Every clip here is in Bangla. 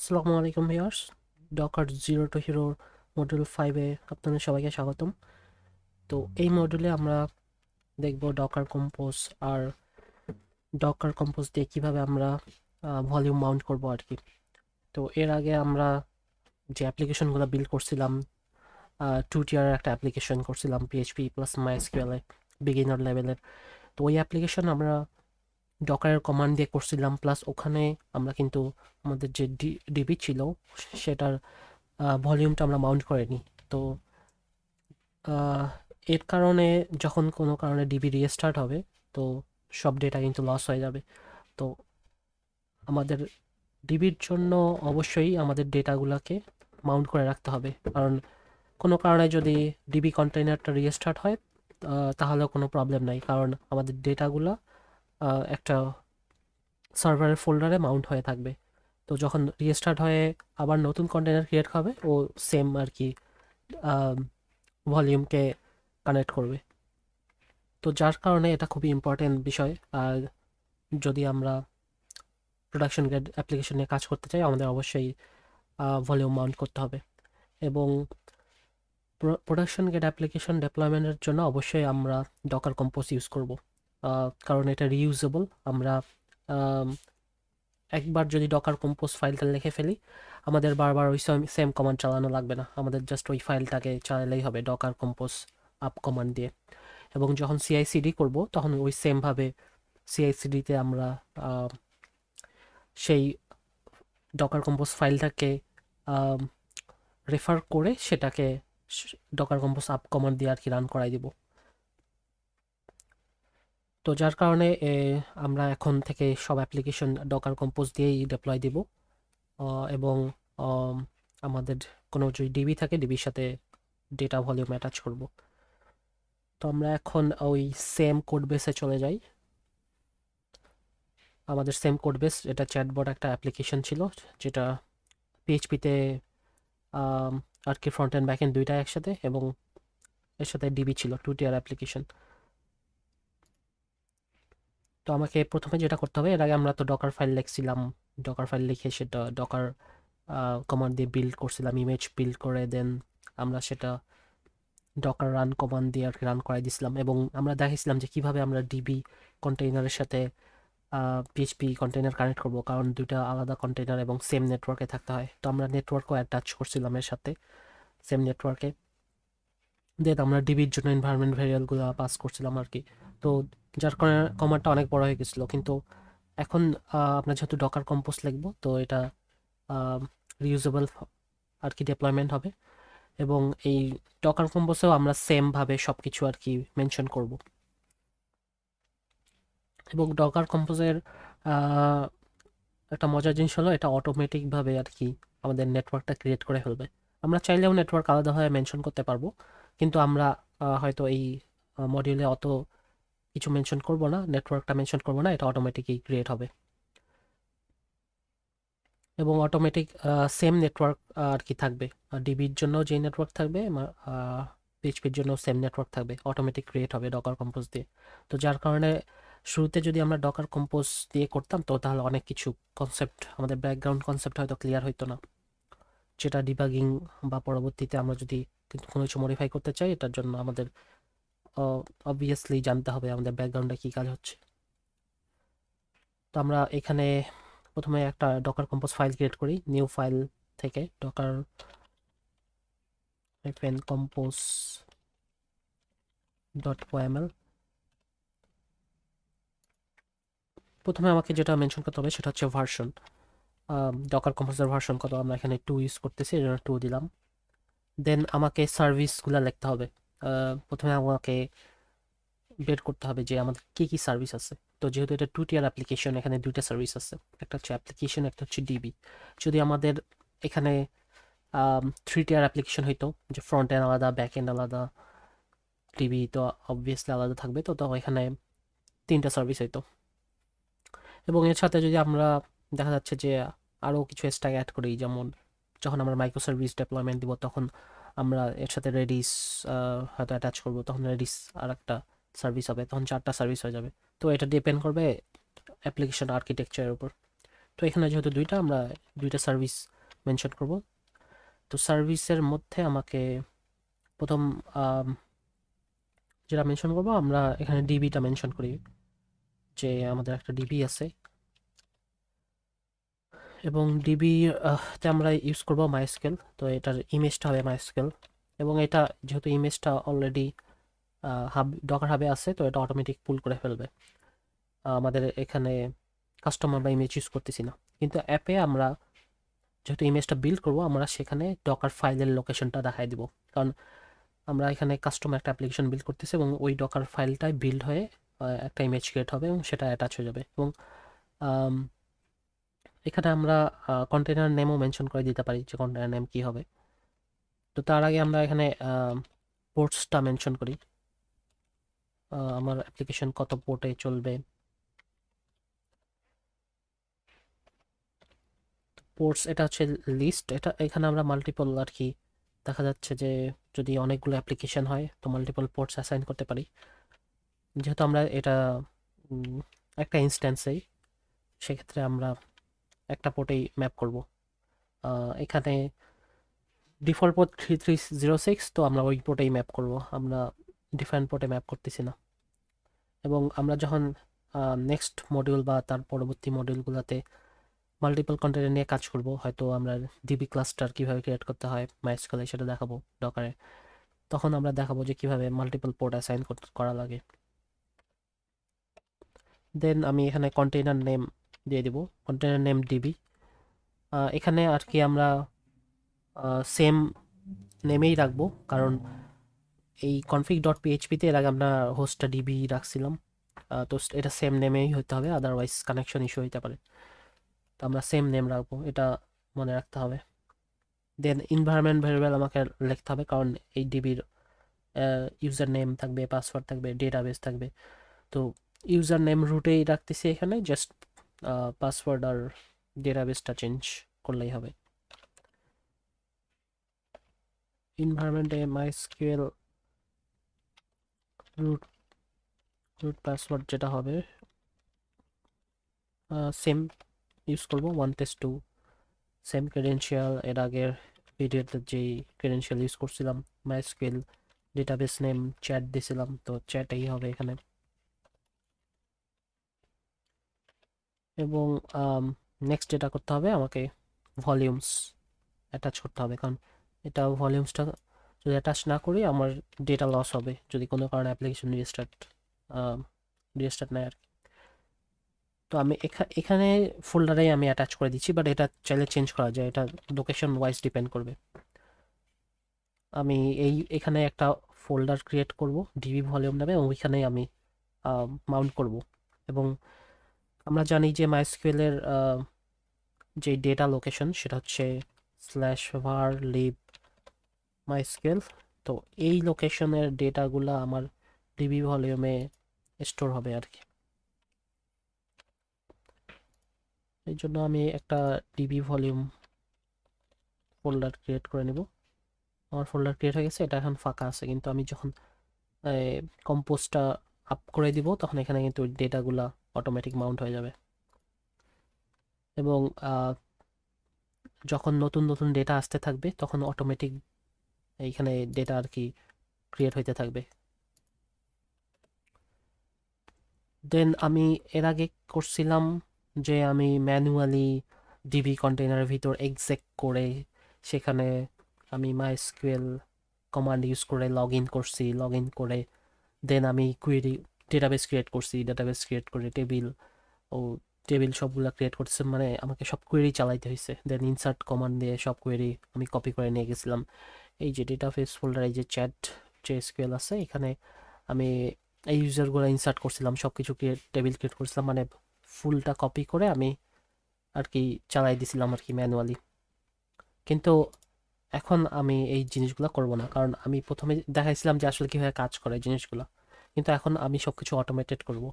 আসসালামু আলাইকুম viewers. Docker zero to hero module 5-এ আপনাদের সবাইকে স্বাগতম। তো এই মডিউলে আমরা দেখব ডকার কম্পোজ আর ডকার কম্পোজ দিয়ে কিভাবে আমরা ভলিউম মাউন্ট করব আর কি। তো এর আগে আমরা যে অ্যাপ্লিকেশনগুলো বিল্ড করছিলাম, 2 টিয়ারের একটা অ্যাপ্লিকেশন করছিলাম পিএইচপি প্লাস মাইএসকিউএল এ, বিগিনার লেভেলের। তো ওই অ্যাপ্লিকেশন আমরা ডকারের কমান্ড দিয়ে করছিলাম, প্লাস ওখানে আমরা কিন্তু আমাদের যে ডিবি ছিল সেটার ভলিউমটা আমরা মাউন্ট করিনি। তো আহ, এর কারণে যখন কোনো কারণে ডিবি রিস্টার্ট হবে, তো সব ডেটা কিন্তু লস হয়ে যাবে। তো আমাদের ডিবির জন্য অবশ্যই আমাদের ডেটাগুলোকে মাউন্ট করে রাখতে হবে, কারণ কোনো কারণে যদি ডিবি কন্টেইনারটা রিস্টার্ট হয় তাহলে কোনো প্রবলেম নাই, কারণ আমাদের ডেটাগুলো একটা সার্ভারের ফোল্ডারে মাউন্ট হয়ে থাকবে। তো যখন রিস্টার্ট হয়ে আবার নতুন কন্টেইনার ক্রিয়েট হবে, ও সেম আর কি ভলিউমকে কানেক্ট করবে। তো যার কারণে এটা খুবই ইম্পর্টেন্ট বিষয়। আর যদি আমরা প্রোডাকশন গ্রেড অ্যাপ্লিকেশন নিয়ে কাজ করতে চাই, আমাদের অবশ্যই ভলিউম মাউন্ট করতে হবে। এবং প্রোডাকশন গ্রেড অ্যাপ্লিকেশন ডেপ্লয়মেন্টের জন্য অবশ্যই আমরা ডকার কম্পোজ ইউজ করব, কারণ এটা রিইউজেবল। আমরা আম, একবার যদি ডকার কম্পোজ ফাইলটা লিখে ফেলি, আমাদের বারবার ওই সেম কমান্ড চালানো লাগবে না, আমাদের জাস্ট ওই ফাইলটাকে চালালেই হবে ডকার কম্পোজ আপ কমান্ড দিয়ে। এবং যখন সিআইসিডি করব, তখন ওই সেমভাবে সিআইসিডিতে আমরা আহ, সেই ডকার কম্পোজ ফাইলটাকে রেফার করে সেটাকে ডকার কম্পোজ আপ কমান্ড দিয়ে আর কি রান করাই দিব। তো যার কারণে আমরা এখন থেকে সব অ্যাপ্লিকেশন ডকার কম্পোজ দিয়েই ডিপ্লয় দিব। এবং আম, আমাদের কোনো যদি ডিবি থাকে, ডিবির সাথে ডেটা ভলিউম অ্যাটাচ করব। তো আমরা এখন ওই সেম কোড বেসে চলে যাই। আমাদের সেম কোড বেস, এটা চ্যাটবট একটা অ্যাপ্লিকেশন ছিল, যেটা পিএইচপিতে আর কি ফ্রন্ট এন্ড ব্যাক এন্ড দুইটাই একসাথে, এবং এর সাথে ডিবি ছিল, 2 টিয়ার অ্যাপ্লিকেশন। তো আমাকে প্রথমে যেটা করতে হবে, এর আগে আমরা তো ডকার ফাইল লিখছিলাম, ডকার ফাইল লিখে সেটা ডকার কমান্ড দিয়ে বিল্ড করছিলাম, ইমেজ বিল্ড করে দেন আমরা সেটা ডকার রান কমান্ড দিয়ে আর কি রান করাই দিছিলাম। এবং আমরা দেখেছিলাম যে কিভাবে আমরা ডিবি কন্টেইনারের সাথে পিএইচপি কন্টেইনার কানেক্ট করব, কারণ দুইটা আলাদা কন্টেইনার এবং সেম নেটওয়ার্কে থাকতে হয়। তো আমরা নেটওয়ার্কও অ্যাটাচ করছিলাম এর সাথে, সেম নেটওয়ার্কে। দেন আমরা ডিবির জন্য এনভায়রনমেন্ট ভেরিয়েবলগুলো পাস করছিলাম আর কি। তো যার কারণে কমান্ডটা অনেক বড় হয়ে গেছিলো, কিন্তু এখন আমরা যেহেতু ডকার কম্পোজ লিখবো, তো এটা রিউজেবল আর কি ডেপ্লয়মেন্ট হবে। এবং এই ডকার কম্পোজেও আমরা সেম ভাবে সবকিছু আর কি মেনশন করব। এবং ডকার কম্পোজের একটা মজার জিনিস হলো, এটা অটোমেটিক ভাবে আর কি আমাদের নেটওয়ার্কটা ক্রিয়েট করে ফেলবে। আমরা চাইলেও নেটওয়ার্ক আলাদাভাবে মেনশন করতে পারবো, কিন্তু আমরা হয়তো এই মডিউলে অত কিছু মেনশন করব না, নেটওয়ার্কটা মেনশন করব না, এটা অটোমেটিকই ক্রিয়েট হবে। এবং অটোমেটিক সেম নেটওয়ার্ক আর কি থাকবে, ডিবির জন্য যে নেটওয়ার্ক থাকবে, পিএইচপির জন্য সেম নেটওয়ার্ক থাকবে, অটোমেটিক ক্রিয়েট হবে ডকার কম্পোজ দিয়ে। তো যার কারণে শুরুতে যদি আমরা ডকার কম্পোজ দিয়ে করতাম, তো তাহলে অনেক কিছু কনসেপ্ট, আমাদের ব্যাকগ্রাউন্ড কনসেপ্ট হয়তো ক্লিয়ার হইতো না, যেটা ডিবাগিং বা পরবর্তীতে আমরা যদি কিন্তু কোনো কিছু মডিফাই করতে চাই, এটার জন্য আমাদের অবভিয়াসলি জানতে হবে আমাদের ব্যাকগ্রাউন্ডে কী কাজ হচ্ছে। তো আমরা এখানে প্রথমে একটা ডকার কম্পোজ ফাইল ক্রিয়েট করি, নিউ ফাইল থেকে ডকার compose .yml। প্রথমে আমাকে যেটা মেনশন করতে হবে সেটা হচ্ছে ভার্সন, ডকার কম্পোজার ভার্সন কত, আমরা এখানে 2 ইউজ করতেছি, এর জন্য 2 দিলাম। দেন আমাকে সার্ভিসগুলো লিখতে হবে। প্রথমে আমাকে বের করতে হবে যে আমাদের কি কি সার্ভিস আছে। তো যেহেতু এটা 2 টিয়ার অ্যাপ্লিকেশন, এখানে দুইটা সার্ভিস আছে, একটা হচ্ছে অ্যাপ্লিকেশন, একটা হচ্ছে ডিবি। যদি আমাদের এখানে 3 টিয়ার অ্যাপ্লিকেশন হইতো, যে ফ্রন্ট এন্ড আলাদা, ব্যাক এন্ড আলাদা, ডিবি তো অবভিয়াসলি আলাদা থাকবে, তো এখানে 3টা সার্ভিস হইতো। এবং এর সাথে যদি আমরা দেখা যাচ্ছে যে আরও কিছু স্ট্যাক অ্যাড করি, যেমন যখন আমরা মাইক্রো সার্ভিস ডেপ্লয়মেন্ট দিব, তখন আমরা এর সাথে রেডিস হয়তো অ্যাটাচ করব, তখন রেডিস আর একটা সার্ভিস হবে, তখন 4টা সার্ভিস হয়ে যাবে। তো এটা ডিপেন্ড করবে অ্যাপ্লিকেশন আর্কিটেকচারের উপর। তো এখানে যেহেতু দুইটা, আমরা দুইটা সার্ভিস মেনশন করব। তো সার্ভিসের মধ্যে আমাকে প্রথম যেটা মেনশন করব, আমরা এখানে ডিবিটা মেনশন করি, যে আমাদের একটা ডিবি আছে এবং ডিবি তে আমরা ইউজ করব মাইস্কেল। তো এটার ইমেজটা হবে মাইস্কেল, এবং এটা যেহেতু ইমেজটা অলরেডি ডকার হাবে আছে, তো এটা অটোমেটিক পুল করে ফেলবে। আমাদের এখানে কাস্টমার বা ইমেজ ইউজ করতেছি না, কিন্তু অ্যাপে আমরা যেহেতু ইমেজটা বিল্ড করব, আমরা সেখানে ডকার ফাইলের লোকেশনটা দেখাই দিব। কারণ আমরা এখানে কাস্টমার একটা অ্যাপ্লিকেশন বিল্ড করতেছি এবং ওই ডকার ফাইলটাই বিল্ড হয়ে একটা ইমেজ ক্রিয়েট হবে এবং সেটা অ্যাটাচ হয়ে যাবে। এবং আম, এখানে আমরা কন্টেনার নেমও মেনশন করে দিতে পারি যে কন্টেনার নেম কী হবে। তো তার আগে আমরা এখানে পোর্টসটা মেনশন করি, আমার অ্যাপ্লিকেশন কত পোর্টে চলবে। পোর্টস এটা হচ্ছে লিস্ট, এটা এখানে আমরা মাল্টিপল আর কি, দেখা যাচ্ছে যে যদি অনেকগুলো অ্যাপ্লিকেশন হয় তো মাল্টিপল পোর্টস অ্যাসাইন করতে পারি। যেহেতু আমরা এটা একটা ইনস্ট্যান্সেই, সেক্ষেত্রে আমরা একটা পোর্টেই ম্যাপ করব। এখানে ডিফল্ট পোর্ট 3306, তো আমরা ওই পোর্টেই ম্যাপ করব, আমরা ডিফারেন্ট পোর্টে ম্যাপ করতেছি না। এবং আমরা যখন নেক্সট মডিউল বা তার পরবর্তী মডিউলগুলোতে মাল্টিপল কন্টেনার নিয়ে কাজ করব, হয়তো আমরা ডিবি ক্লাস্টার কীভাবে ক্রিয়েট করতে হয় মাইস্কেলে সেটা দেখাবো ডকারে, তখন আমরা দেখাবো যে কীভাবে মাল্টিপল পোর্ট অ্যাসাইন করা লাগে। দেন আমি এখানে কন্টেইনার নেম দিয়ে দিব, কন্টেইনার নেম ডিবি। এখানে আর কি আমরা সেম নেমেই রাখবো, কারণ এই config.php-তে এর আগে আমরা হোস্টটা ডিবি রাখছিলাম, তো এটা সেম নেমেই হতে হবে, আদারওয়াইজ কানেকশন ইস্যু হতে পারে। তো আমরা সেম নেম রাখবো, এটা মনে রাখতে হবে। দেন এনভায়রনমেন্ট ভেরিয়েবল আমাকে লিখতে হবে, কারণ এই ডিবির ইউজার নেম থাকবে, পাসওয়ার্ড থাকবে, ডেটাবেস থাকবে। তো ইউজার নেম রুটেই রাখতেছি এখানে, জাস্ট পাসওয়ার্ড আর ডেটাবেসটা চেঞ্জ করলেই হবে। এনভায়রনমেন্টে মাইস্কুয়েল রুট পাসওয়ার্ড যেটা হবে সেম ইউজ করব, 1test2 সেম ক্রেডেনশিয়াল, এর আগের ভিডিওতে যেই ক্রেডেনশিয়াল ইউজ করছিলাম, মাইস্কুয়েল ডেটাবেস নেম চ্যাট দিয়েছিলাম, তো চ্যাটই হবে এখানে। এবং নেক্সট যেটা করতে হবে, আমাকে ভলিউমস অ্যাটাচ করতে হবে, কারণ এটা ভলিউমসটা যদি অ্যাটাচ না করি আমার ডেটা লস হবে যদি কোনো কারণে অ্যাপ্লিকেশন রিস্টার্ট নেয় আর কি। তো আমি এখানে ফোল্ডারে আমি অ্যাটাচ করে দিচ্ছি, বাট এটা চাইলে চেঞ্জ করা যায়, এটা লোকেশন ওয়াইজ ডিপেন্ড করবে। আমি এখানে একটা ফোল্ডার ক্রিয়েট করব ডিবি ভলিউম নামে, এবং ওইখানে আমি মাউন্ট করব। এবং আমরা জানি যে মাইস্কুয়েলের যে ডেটা লোকেশন সেটা হচ্ছে /var/lib মাইস্কুয়েল। তো এই লোকেশনের ডেটাগুলো আমার ডিবি ভলিউমে স্টোর হবে আর কি। এই জন্য আমি একটা ডিবি ভলিউম ফোল্ডার ক্রিয়েট করে নেব। আমার ফোল্ডার ক্রিয়েট হয়ে গেছে, এটা এখন ফাঁকা আছে, কিন্তু আমি যখন কম্পোজটা আপ করে দিব তখন এখানে কিন্তু ডেটাগুলা অটোমেটিক মাউন্ট হয়ে যাবে। এবং যখন নতুন নতুন ডেটা আসতে থাকবে তখন অটোমেটিক এইখানে ডেটা আর কি ক্রিয়েট হইতে থাকবে। দেন আমি এর আগে করছিলাম যে আমি ম্যানুয়ালি ডিবি কন্টেইনারের ভিতর এক্সেক করে সেখানে আমি মাইস্কুয়েল কমান্ড ইউজ করে লগ ইন করছি, লগ ইন করে দেন আমি কুয়েরি ডেটাবেস ক্রিয়েট করছি, ডেটাবেস ক্রিয়েট করে টেবিল সবগুলো ক্রিয়েট করতেছে, মানে আমাকে সব কোয়েরি চালাইতে হয়েছে। দেন ইনসার্ট কমান্ড দিয়ে সব কোয়েরি আমি কপি করে নিয়ে গেছিলাম এই যে ডেটাবেস ফোল্ডার, এই যে চ্যাট যে এসকিউএল আছে এখানে আমি এই ইউজারগুলো ইনসার্ট করছিলাম, সব কিছু টেবিল ক্রিয়েট করছিলাম, মানে ফুলটা কপি করে আমি আর কি চালাই দিছিলাম আর কি ম্যানুয়ালি। কিন্তু এখন আমি এই জিনিসগুলো করব না, কারণ আমি প্রথমে দেখাইছিলাম যে আসলে কীভাবে কাজ করে জিনিসগুলো, কিন্তু এখন আমি সব কিছু অটোমেটেড করব।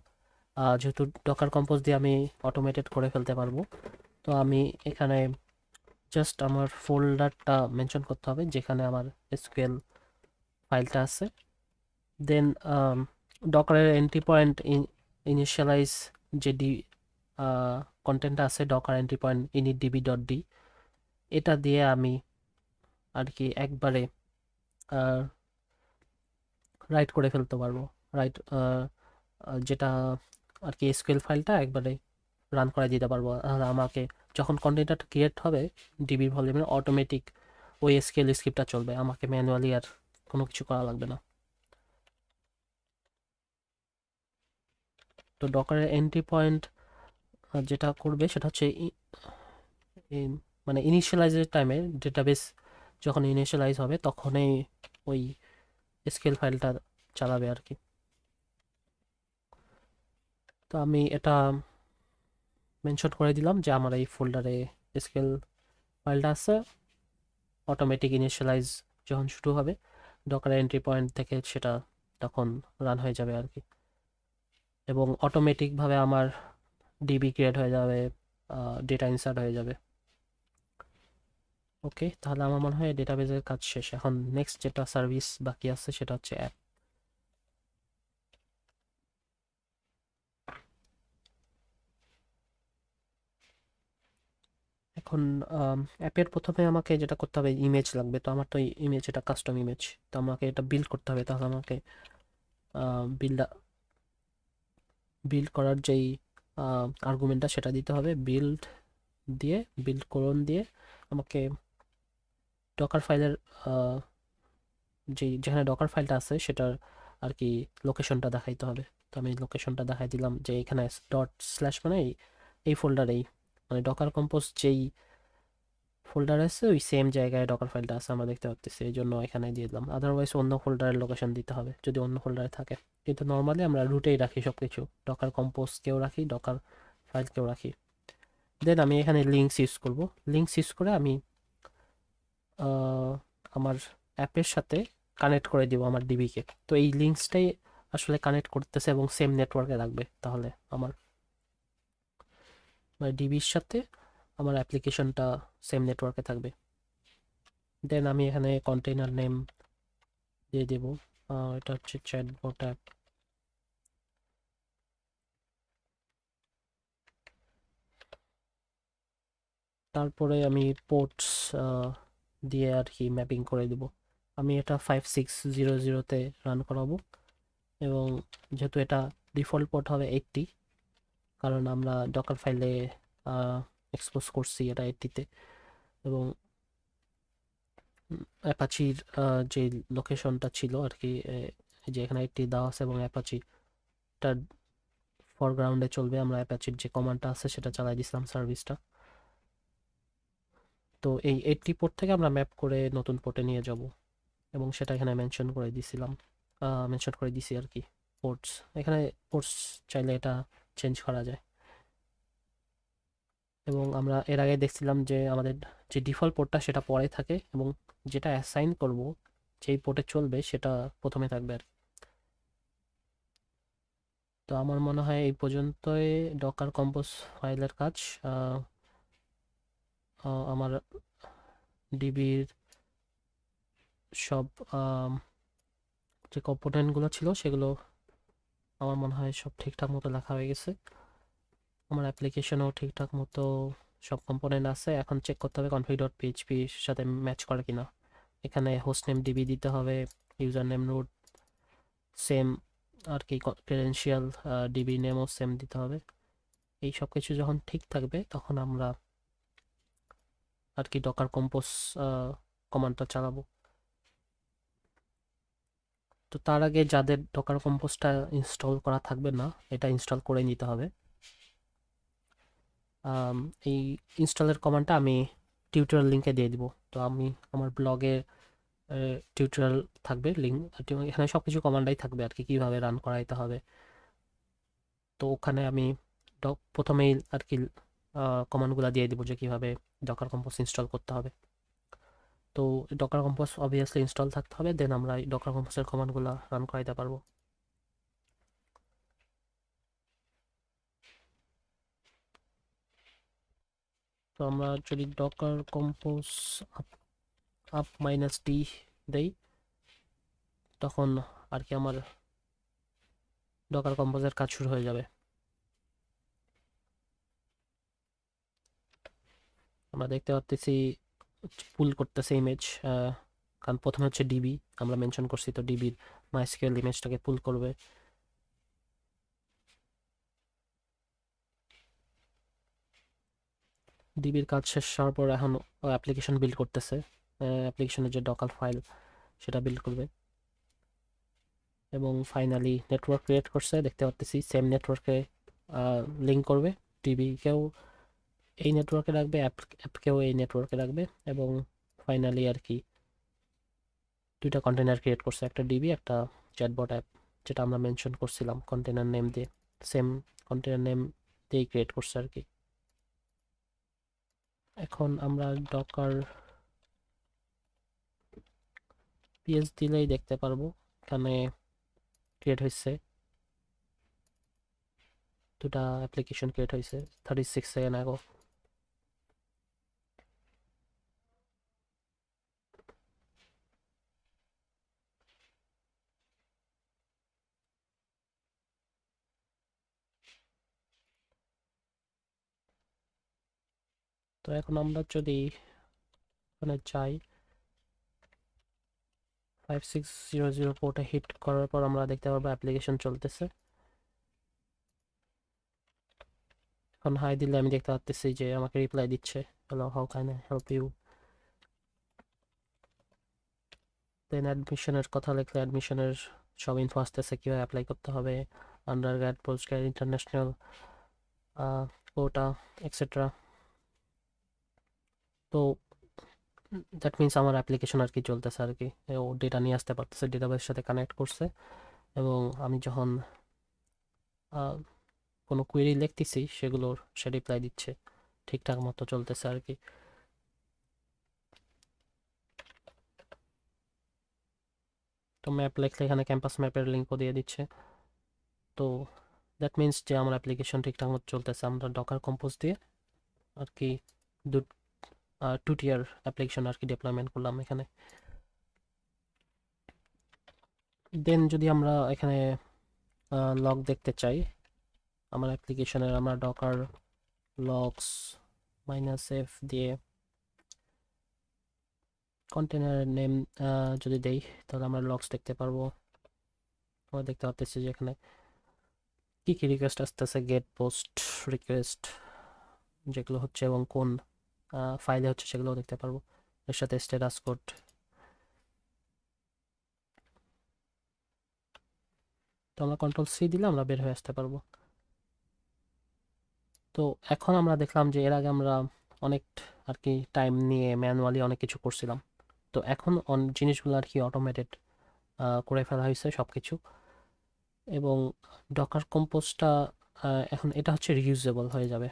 যেহেতু ডকার কম্পোজ দিয়ে আমি অটোমেটেড করে ফেলতে পারবো, তো আমি এখানে জাস্ট আমার ফোল্ডারটা মেনশন করতে হবে যেখানে আমার এসকিউএল ফাইলটা আছে। দেন ডকারের এন্ট্রি পয়েন্ট ইনিশিয়ালাইজ যে কন্টেন্ট আছে ডকার এন্ট্রি পয়েন্ট initdb.d, এটা দিয়ে আমি আর কি একবারে রাইট করে ফেলতে পারবো। রাইট, যেটা আর কি এসকিউএল ফাইলটা একবারে রান করে দিতে পারবো। আর আমাকে যখন কন্টেন্টটা ক্রিয়েট হবে ডিবির ভলিউমে, অটোমেটিক ওই এসকিউএল স্ক্রিপ্টটা চলবে, আমাকে ম্যানুয়ালি আর কোনো কিছু করা লাগবে না। তো ডকারের এন্ট্রি পয়েন্ট যেটা করবে সেটা হচ্ছে মানে ইনিশিয়ালাইজের টাইমে ডেটাবেস যখন ইনিশিয়ালাইজ হবে তখনই ওই এসকিউএল ফাইলটা চালাবে আর কি। তো আমি এটা মেনশন করে দিলাম যে আমার এই ফোল্ডারে এসকিউএল ফাইলটা আছে, অটোমেটিক ইনিশিয়ালাইজ যখন শুরু হবে ডকার এন্ট্রি পয়েন্ট থেকে সেটা তখন রান হয়ে যাবে আর কি, এবং অটোমেটিকভাবে আমার ডিবি ক্রিয়েট হয়ে যাবে, ডেটা ইনসার্ট হয়ে যাবে। ওকে, তাহলে আমার মনে হয় ডেটাবেজের কাজ শেষ। এখন নেক্সট যেটা সার্ভিস বাকি আছে সেটা হচ্ছে অ্যাপ। এখন অ্যাপের প্রথমে আমাকে যেটা করতে হবে, ইমেজ লাগবে। তো আমার তো ইমেজ, এটা কাস্টম ইমেজ, তো আমাকে এটা বিল্ড করতে হবে। তাহলে আমাকে বিল্ড বিল্ড করার যেই আর্গুমেন্টটা সেটা দিতে হবে, বিল্ড দিয়ে বিল্ড কোলন দিয়ে আমাকে ডকার ফাইলের যেখানে ডকার ফাইলটা আছে সেটার আর কি লোকেশনটা দেখাইতে হবে। তো আমি লোকেশনটা দেখাই দিলাম যে এখানে ডট স্ল্যাশ মানে এই ফোল্ডারেই, মানে ডকার কম্পোজ যেই ফোল্ডার আছে ওই সেম জায়গায় ডকার ফাইলটা আছে আমরা দেখতে পাচ্ছি, এই জন্য এখানে দিয়ে দিলাম। আদারওয়াইজ অন্য ফোল্ডারের লোকেশন দিতে হবে যদি অন্য ফোল্ডারে থাকে, কিন্তু নর্মালি আমরা রুটেই রাখি সব কিছু, ডকার কম্পোজ কেউ রাখি, ডকার ফাইল কেউ রাখি। দেন আমি এখানে লিঙ্কস ইউজ করব। লিঙ্কস ইউজ করে আমি আমার অ্যাপের সাথে কানেক্ট করে দিব আমার ডিবিকে। তো এই লিঙ্কসটাই আসলে কানেক্ট করতেছে এবং সেম নেটওয়ার্কে রাখবে, তাহলে আমার মানে ডিবির সাথে আমার অ্যাপ্লিকেশনটা সেম নেটওয়ার্কে থাকবে। দেন আমি এখানে কন্টেইনার নেম দিয়ে দেব, এটা হচ্ছে চ্যাটবট অ্যাপ। তারপরে আমি পোর্টস দিয়ে আর কি ম্যাপিং করে দেব। আমি এটা 5600-তে রান করাবো, এবং যেহেতু এটা ডিফল্ট পোর্ট হবে 80, কারণ আমরা ডকার ফাইলে এক্সপোজ করছি এটা 80-তে, এবং অ্যাপাচির যে লোকেশনটা ছিল আর কি, যে এখানে 80 দেওয়া আছে, এবং অ্যাপাচিটার ফরগ্রাউন্ডে চলবে। আমরা অ্যাপাচির যে কমান্ডটা আছে সেটা চালাই দিছিলাম সার্ভিসটা। তো এই 80 পোর্ট থেকে আমরা ম্যাপ করে নতুন পোর্টে নিয়ে যাব, এবং সেটা এখানে মেনশন করে দিছি আর কি পোর্টস। এখানে পোর্টস চাইলে এটা চেঞ্জ করা যায়। এবং আমরা এর আগে দেখছিলাম যে আমাদের যে ডিফল্ট পোর্টটা সেটা পরে থাকে, এবং যেটা অ্যাসাইন করব যেই পোর্টে চলবে সেটা প্রথমে থাকবে আর কি। তো আমার মনে হয় এই পর্যন্তই ডকার কম্পোজ ফাইলের কাজ। আমার ডিবির সব যে কম্পোনেন্টগুলো ছিল সেগুলো আমার মনে হয় সব ঠিকঠাক মতো লেখা হয়ে গেছে। আমার অ্যাপ্লিকেশনও ঠিকঠাক মতো সব কম্পোনেন্ট আছে। এখন চেক করতে হবে config.php সাথে ম্যাচ করে কিনা। এখানে হোস্ট নেম ডিবি দিতে হবে, ইউজার নেম রুট সেম আর কি, ক্রেডেনশিয়াল ডিবি নেমও সেম দিতে হবে। এই সব কিছু যখন ঠিক থাকবে তখন আমরা আর কি ডকার কম্পোজ কমান্ডটা চালাবো। তো তার আগে যাদের ডকার কম্পোজটা ইনস্টল করা থাকবে না, এটা ইনস্টল করে নিতে হবে। এই ইনস্টলের কমান্ডটা আমি টিউটোরিয়াল লিঙ্কে দিয়ে দিব। তো আমি আমার ব্লগে টিউটোরিয়াল থাকবে লিঙ্ক, এখানে সব কিছু কমান্ডাই থাকবে আর কি, কীভাবে রান করাইতে হবে। তো ওখানে আমি প্রথমেই আর কি কমান্ডগুলো দিয়ে দিব যে কীভাবে ডকার কম্পোজ ইনস্টল করতে হবে। তো ডকার কম্পোজ অবভিয়াসলি ইনস্টল থাকতে হবে, দেন আমরা এই ডকার কম্পোজের কমান্ডগুলো রান করাইতে পারবো। তো আমরা যদি Docker compose up minus D দেই, তখন আর কি আমার ডকার কম্পোজের কাজ শুরু হয়ে যাবে। আমরা দেখতে পাচ্ছি পুল করতেছে ইমেজ, কারণ প্রথমে হচ্ছে ডিবি আমরা মেনশন করছি, তো ডিবির মাইস্কুয়েল ইমেজটাকে পুল করবে। ডিবির কাজ শেষ হওয়ার পর এখন অ্যাপ্লিকেশন বিল্ড করতেছে, অ্যাপ্লিকেশনের যে ডকার ফাইল সেটা বিল্ড করবে। এবং ফাইনালি নেটওয়ার্ক ক্রিয়েট করছে, দেখতে পাচ্ছি সেম নেটওয়ার্কে লিঙ্ক করবে, ডিবিকেও এই নেটওয়ার্কে রাখবে, অ্যাপকেও এই নেটওয়ার্কে রাখবে। এবং ফাইনালি আর কি দুইটা কন্টেনার ক্রিয়েট করছে, একটা ডিবি একটা চ্যাটবট অ্যাপ, যেটা আমরা মেনশন করছিলাম কন্টেনার নেম দিয়ে, সেম কন্টেনার নেম দিয়েই ক্রিয়েট করছে আর কি। এখন আমরা ডকার পিএস দিলেই দেখতে পারবো এখানে ক্রিয়েট হয়েছে, দুটা অ্যাপ্লিকেশন ক্রিয়েট হয়েছে 36 সেকেন্ড আগে। তো এখন আমরা যদি ওখানে যাই, 5600 পোর্টে হিট করার পর আমরা দেখতে পারবো অ্যাপ্লিকেশন চলতেছে। এখন হাই দিলে আমি দেখতে পাচ্ছি যে আমাকে রিপ্লাই দিচ্ছে, hello how can I help you. Then অ্যাডমিশনের কথা লিখলে অ্যাডমিশনের সব ইনফো আসতেছে, কীভাবে অ্যাপ্লাই করতে হবে, undergrad, postgrad, international, quota etcetera. তো দ্যাট মিনস আমার অ্যাপ্লিকেশন আর কি চলতেছে আর কি, ও ডেটা নিয়ে আসতে পারতেছে, ডেটাবেসের সাথে কানেক্ট করছে। এবং আমি যখন কোনো কুয়েরি লিখতেছি সেগুলোর সে রিপ্লাই দিচ্ছে, ঠিকঠাক মতো চলতেছে আর কি। তো ম্যাপ লিখলে এখানে ক্যাম্পাস ম্যাপের লিঙ্কও দিয়ে দিচ্ছে। তো দ্যাট মিনস যে আমার অ্যাপ্লিকেশন ঠিকঠাক মতো চলতেছে। আমরা ডকার কম্পোজ দিয়ে আর কি দু 2 টিয়ার অ্যাপ্লিকেশন আর কি ডিপ্লয়মেন্ট করলাম এখানে। দেন যদি আমরা এখানে লগ দেখতে চাই আমার অ্যাপ্লিকেশনের, আমরা ডকার লগস -f দিয়ে কন্টেনার নেম যদি দেই তাহলে আমরা লগস দেখতে পারবো। আমরা দেখতে পাচ্ছি যে এখানে কি কি রিকোয়েস্ট আসতেছে, গেট, পোস্ট, রিকোয়েস্ট যেগুলো হচ্ছে এবং কোন ফাইলে হচ্ছে সেগুলো দেখতে পারবো, এর সাথে স্ট্যাটাস কোড। তো আমরা কন্ট্রোল সি দিলে আমরা বের হয়ে আসতে পারবো। তো এখন আমরা দেখলাম যে এর আগে আমরা অনেক আর কি টাইম নিয়ে ম্যানুয়ালি অনেক কিছু করছিলাম, তো এখন জিনিসগুলো আর কি অটোমেটেড করে ফেলা হয়েছে সব কিছু। এবং ডকার কম্পোজটা এখন এটা হচ্ছে রিউজেবল হয়ে যাবে।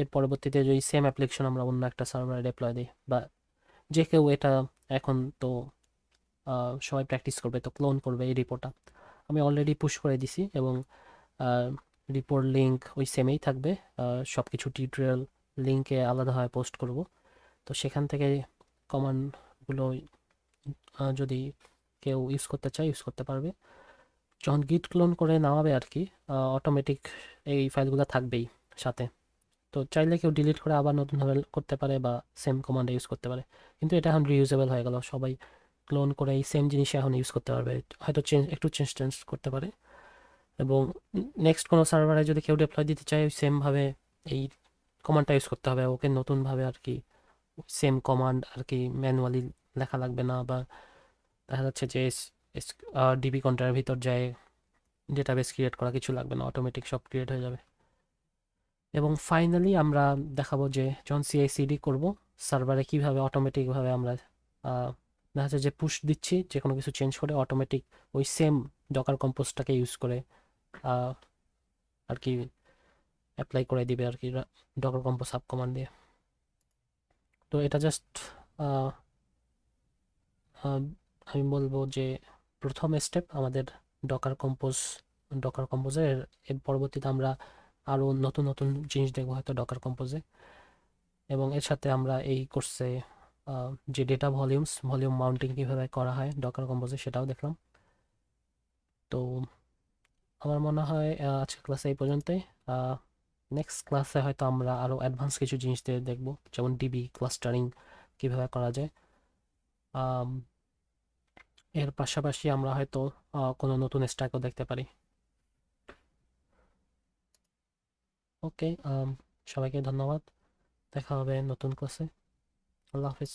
এর পরবর্তীতে যদি সেম অ্যাপ্লিকেশন আমরা অন্য একটা সার্ভারে ডিপ্লয় দিই, বা যে কেউ এটা এখন তো সবাই প্র্যাকটিস করবে, তো ক্লোন করবে এই রিপোর্টটা, আমি অলরেডি পুশ করে দিছি। এবং রিপোর্ট লিঙ্ক ওই সেমেই থাকবে, সব কিছু টিউটোরিয়াল লিঙ্কে আলাদাভাবে পোস্ট করব। তো সেখান থেকে কমান্ডগুলো যদি কেউ ইউজ করতে চায় ইউজ করতে পারবে। যখন গিট ক্লোন করে নামাবে আর কি, অটোমেটিক এই ফাইলগুলো থাকবেই সাথে। তো চাইলে কেউ ডিলিট করে আবার নতুনভাবে করতে পারে বা সেম কমান্ড ইউজ করতে পারে, কিন্তু এটা এখন রিউজেবল হয়ে গেল, সবাই ক্লোন করে এই সেম জিনিস এখন ইউজ করতে পারবে, হয়তো একটু চেঞ্জ টেঞ্জ করতে পারে। এবং নেক্সট কোনো সার্ভারে যদি কেউ ডিপ্লয় দিতে চায় সেমভাবে এই কমান্ডটা ইউজ করতে হবে, ওকে নতুনভাবে আর কি সেম কমান্ড আর কি ম্যানুয়ালি লেখা লাগবে না, বা দেখা যাচ্ছে যে ডিবি কন্টেনারের ভিতর যায় ডেটাবেস ক্রিয়েট করা কিছু লাগবে না, অটোমেটিক সব ক্রিয়েট হয়ে যাবে। এবং ফাইনালি আমরা দেখাবো যে যখন সিআই/সিডি করব সার্ভারে কিভাবে অটোমেটিকভাবে আমরা দেখা যাচ্ছে যে পুশ দিচ্ছি, যে কোনো কিছু চেঞ্জ করে অটোমেটিক ওই সেম ডকার কম্পোজটাকে ইউজ করে আর কি অ্যাপ্লাই করে দিবে আর কি ডকার কম্পোজ সাব কমান্ড দিয়ে। তো এটা জাস্ট আমি বলবো যে প্রথম স্টেপ আমাদের ডকার কম্পোজের। এর পরবর্তীতে আমরা আরও নতুন নতুন জিনিস দেখবো হয়তো ডকার কম্পোজে। এবং এর সাথে আমরা এই কোর্সে যে ডেটা ভলিউম মাউন্টিং কীভাবে করা হয় ডকার কম্পোজে সেটাও দেখলাম। তো আমার মনে হয় আজকের ক্লাসে এই পর্যন্তই। নেক্সট ক্লাসে হয়তো আমরা আরো অ্যাডভান্স কিছু জিনিস দিয়ে দেখবো, যেমন ডিবি ক্লাস্টারিং কিভাবে করা যায়। আম, এর পাশাপাশি আমরা হয়তো কোনো নতুন স্ট্যাকও দেখতে পারি। ওকে, সবাইকে ধন্যবাদ। দেখা হবে নতুন ক্লাসে। আল্লাহ হাফিজ।